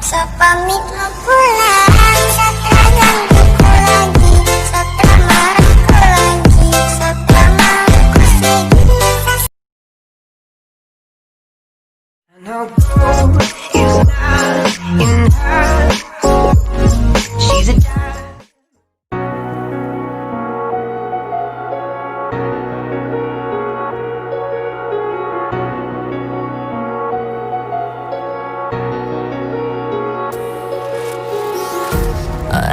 So pamit mau pulang, setelah gangguku lagi, setelah marahku lagi, setelah mauku sedih. And her goal is not in her. She's a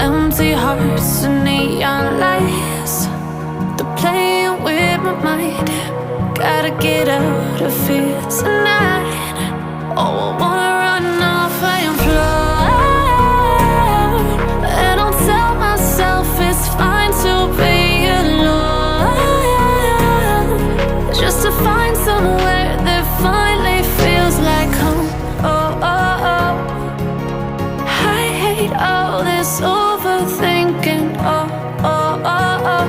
empty hearts and neon lights, they're playing with my mind. Gotta get out of here tonight. Oh, I wanna run off and fly, and I'll tell myself it's fine to be alone, just to find somewhere that finally feels like home. Oh, oh, oh. I hate all this overthinking. Oh, oh, oh, oh.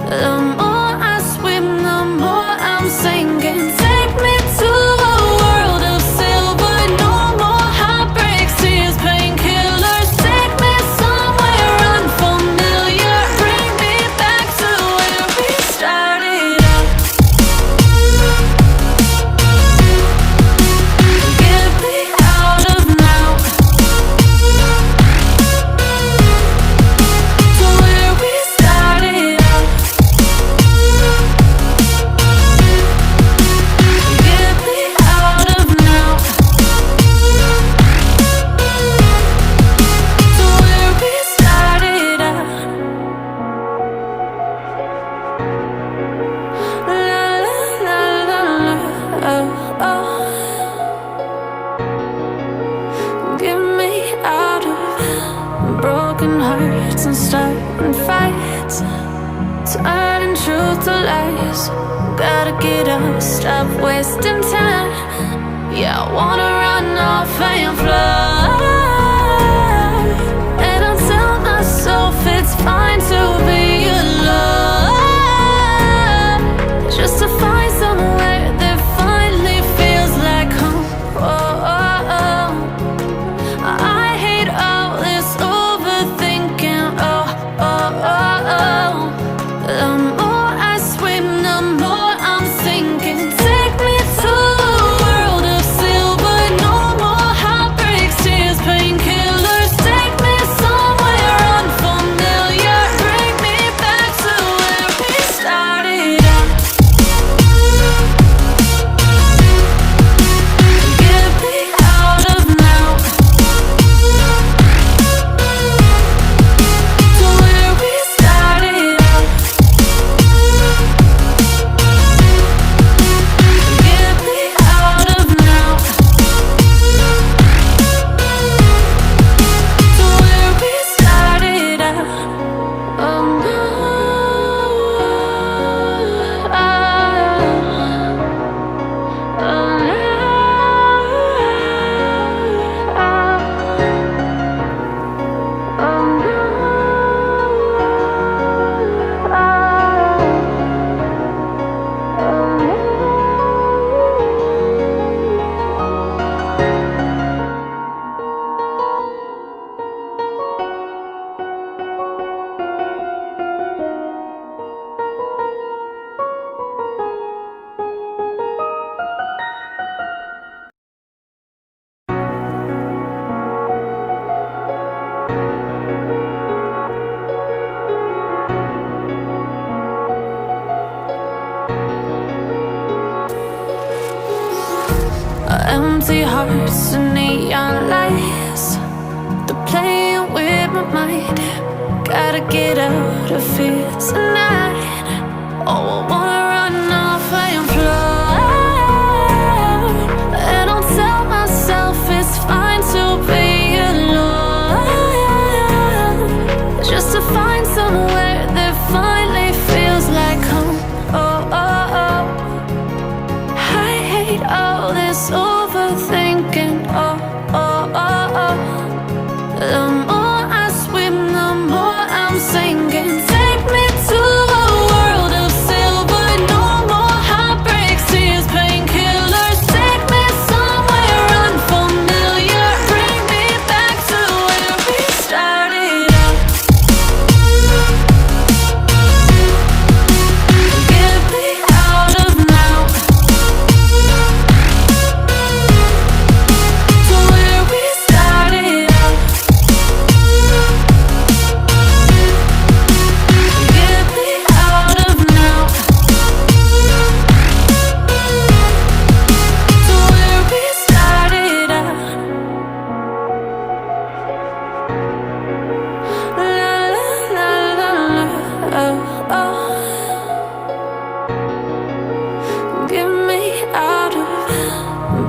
The more I swim, the more I'm sinking. Take me to a world of silver. No more heartbreaks, tears, painkillers. Take me somewhere unfamiliar. Bring me back to where we started out. Get me out of now, to where we started out. Get me out of now, to where we started out. La la la la la, oh, oh. Get me out of broken hearts and starting fights, turning truth to lies. Gotta get up, stop wasting time. Yeah, I wanna run off and fly, and I'll tell myself it's fine to be alone, just to find somewhere that finally feels like home. Oh, oh, oh. I hate all this overthinking. Oh, oh, oh, oh. The more I swim, the more I'm sinking. Take me to a world of silver. No more heartbreaks, tears, painkillers. Take me somewhere unfamiliar. Bring me back to where we started out. Get me out of now, to where we started out. Get me out of now, to where we started out. Oh no, oh no. Empty hearts and neon lights, they're playing with my mind. Gotta get out of here tonight. Oh, I wanna run off and fly, and I'll tell myself it's fine to be alone, just to find somewhere that finally feels like home. Oh, oh, oh. I hate all this overthinking. Oh, oh, oh, oh. The more I swim, the more I'm sinking. Take me to a world of silver. No more heartbreaks, tears, painkillers. Take me somewhere unfamiliar. Bring me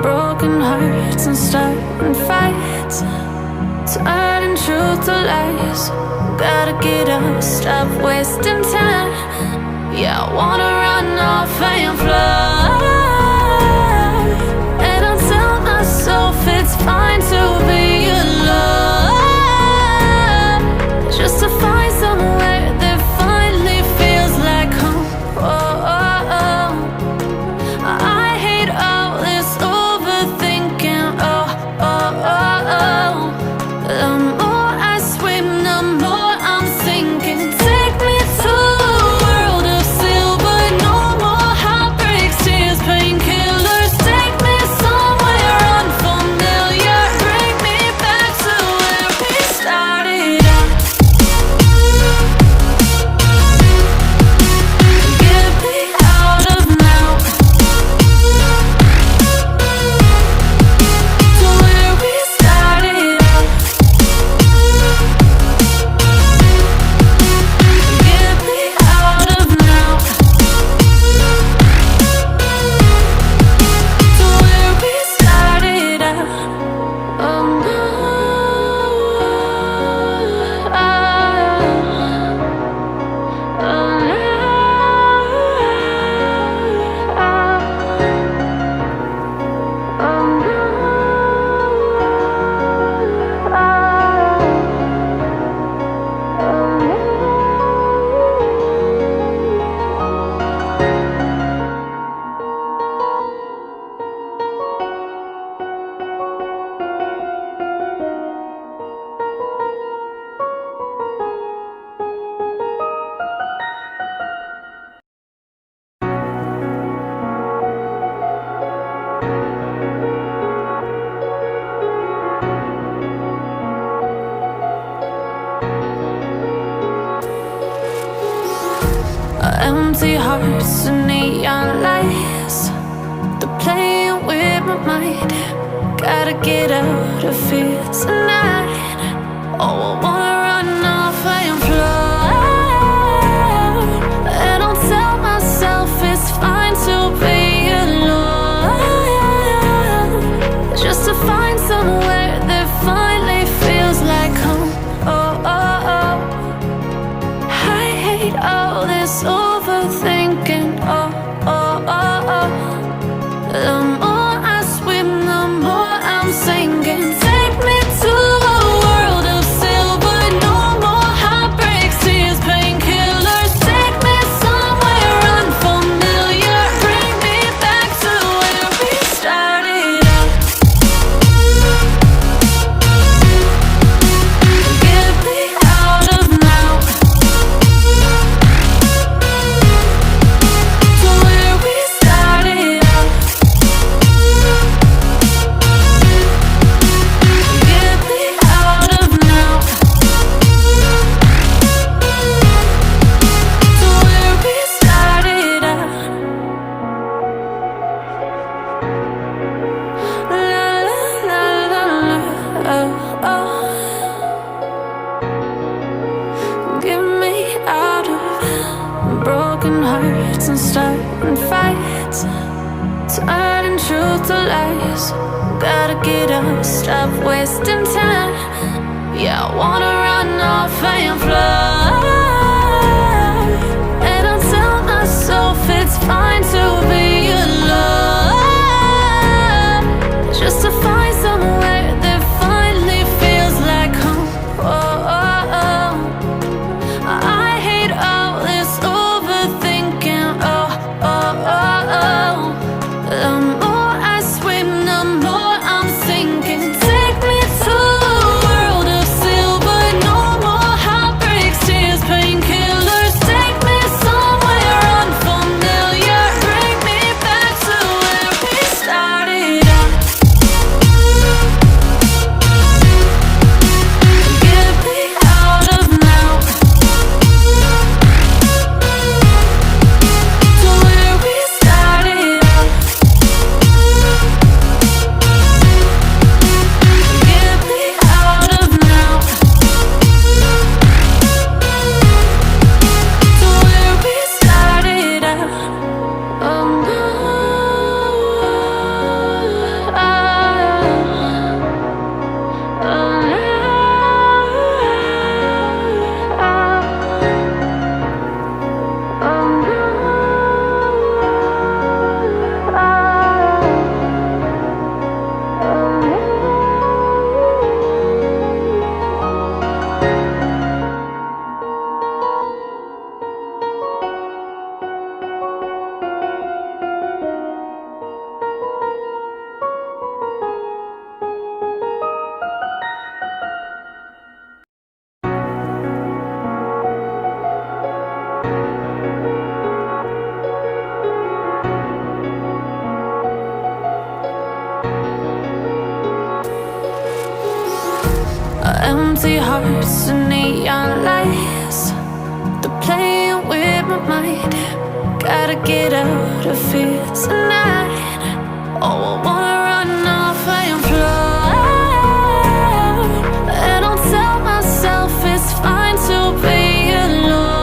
broken hearts and starting fights, turning truth to lies. Gotta get up, stop wasting time. Yeah, I wanna run off and fly. And I'll tell myself it's fine to be alone, just to find somewhere that finally feels like home. Oh, oh, oh. I hate all this overthinking. Oh, oh, oh, oh. The more I swim, the more I'm sinking. Take me to a world of silver. No more heartbreaks, tears, painkillers. Take me somewhere unfamiliar. Bring me back to where we started out. Get me out of now, to where we started out. Get me out of now, to where we started out. Oh no, empty hearts and neon lights, they're playing with my mind. Gotta get out of here tonight. Oh, I wanna run off and fly. And I'll tell myself it's fine to be alone, just to find somewhere that finally feels like home. Oh, oh, oh. I hate all this overthinking. Oh, oh, oh, oh. The more I swim, the more I'm sinking. Take me to a world of silver. No more heartbreaks, tears, painkillers. Take me somewhere unfamiliar. Bring me back to where we started out. Get me out of now, to where we started out. Get me out of now, to where we started out. La la la la la, oh, oh. Get me out of broken hearts and starting fights, turning truth to lies. Gotta get up, stop wasting time. Yeah, I wanna run off and fly. And I'll tell myself it's fine to be alone, just to find somewhere that finally feels like home. Oh, oh, oh. I hate all this overthinking. Oh, oh, oh, oh. The more I swim, the more I'm sinking. Take me to a world of silver. No more heartbreaks, tears, painkillers. Take me somewhere unfamiliar. Bring Empty hearts and neon lights, they're playing with my mind. Gotta get out of here tonight. Oh, I wanna run off and fly, and I'll tell myself it's fine to be alone,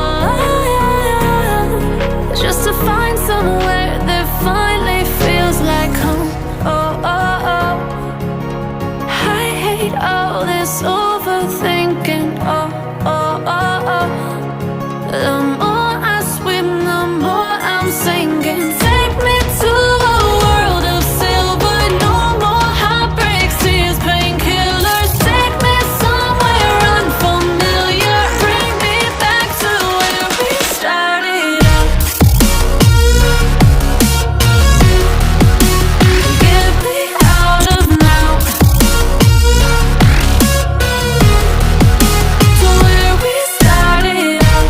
just to find somewhere that finally feels like home. Oh, oh, oh. I hate all this overthinking. Oh, oh, oh, oh. The more I swim, the more I'm sinking. Take me to a world of silver. No more heartbreaks, tears, painkillers. Take me somewhere unfamiliar. Bring me back to where we started out. Get me out of now, to where we started out.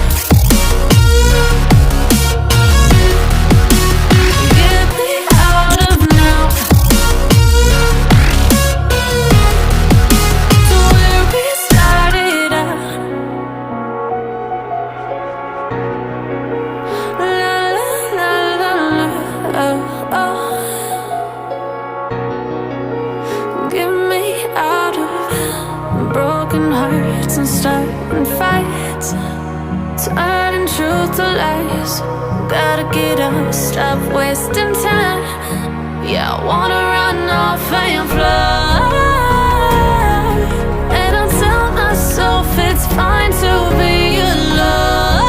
Get me out of now, to where we started out. La la la la la, oh, oh. Get me out of broken hearts and starting fights, turning truth to lies. Gotta get up, stop wasting time. Yeah, I wanna run off and fly, and I'll tell myself it's fine to be alone,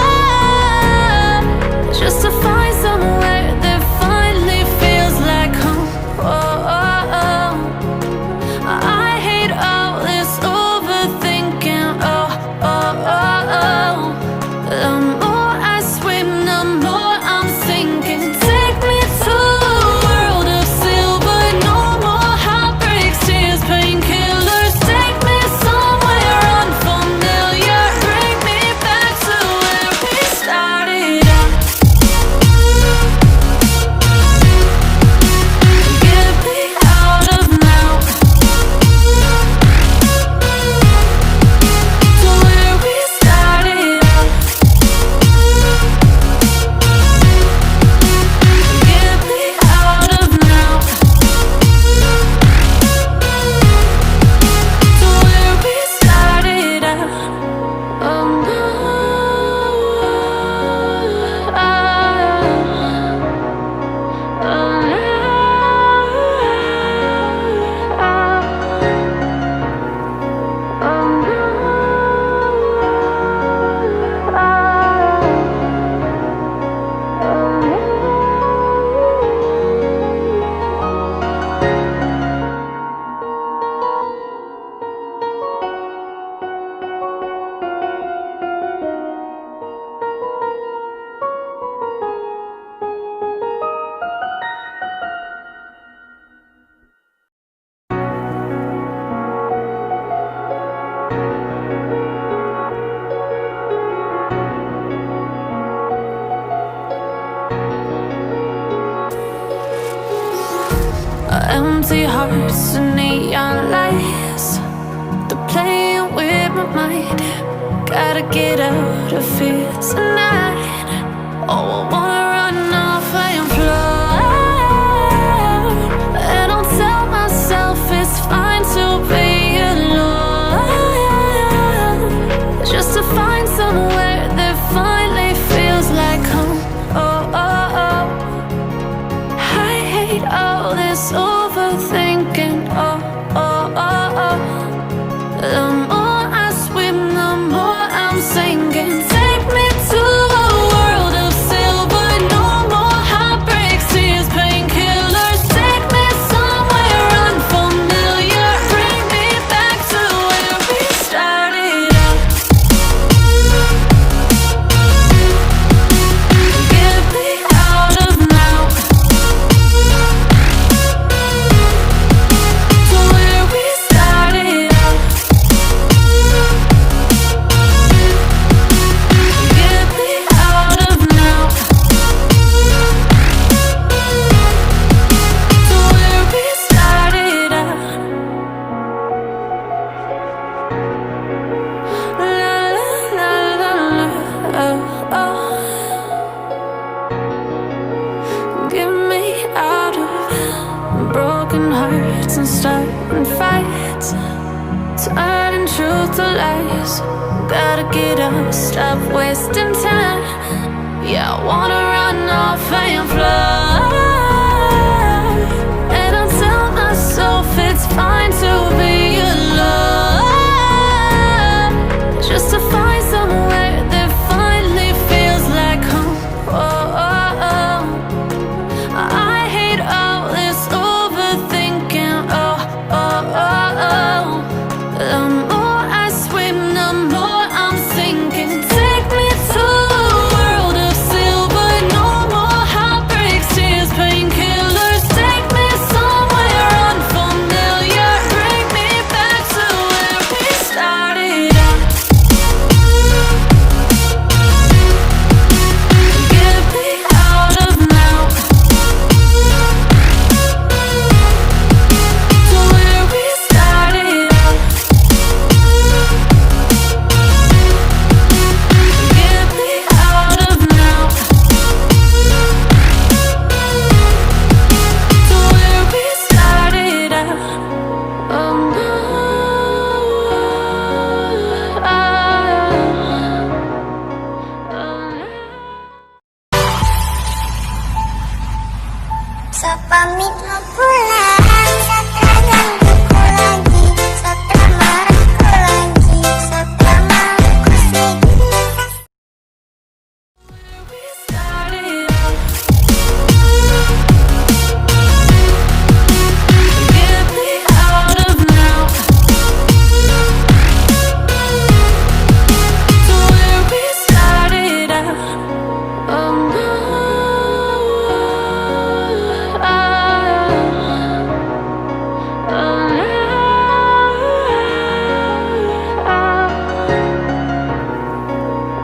just to find somewhere that finally feels like home. Oh, oh, oh. I hate all this overthinking. Oh, oh, oh, oh. The more I swim, the more I'm sinking. Take me to a world of silver. No more heartbreaks, tears, painkillers. Take me somewhere unfamiliar. Bring me back to where we started out. Get me out of now, to where we started out. Get me out of now, to where we started out. Oh no, empty hearts and neon lights, they're playing with my mind. Gotta get out of here tonight. Oh, I wanna run off and fly, and I'll tell myself it's fine to be alone, just to find somewhere that finally feels like home. Oh, oh, oh. I hate all this overthinking. Oh, oh, oh, oh. The more I swim, the more I'm sinking. Take me to a world of silver. fights and starting fights, turning truth to lies. Gotta get up, stop wasting time. Yeah, I wanna run off and fly. And I'll tell myself it's fine to be alone, just to find somewhere that finally feels like home. I hate all this overthinking. The more I swim, the more I'm sinking. Take me to a world of silver, no more heartbreaks, tears, painkillers. Take me somewhere unfamiliar, bring me back to where we started out. Get me out of now, to where we started out. Get me out of now, to where we started out. Oh no. So pamit mau pulang, Satra gangguku lagi, Satra marahku lagi, Satra mauku sedih. We started out. Get me out of now, to where we started out. Oh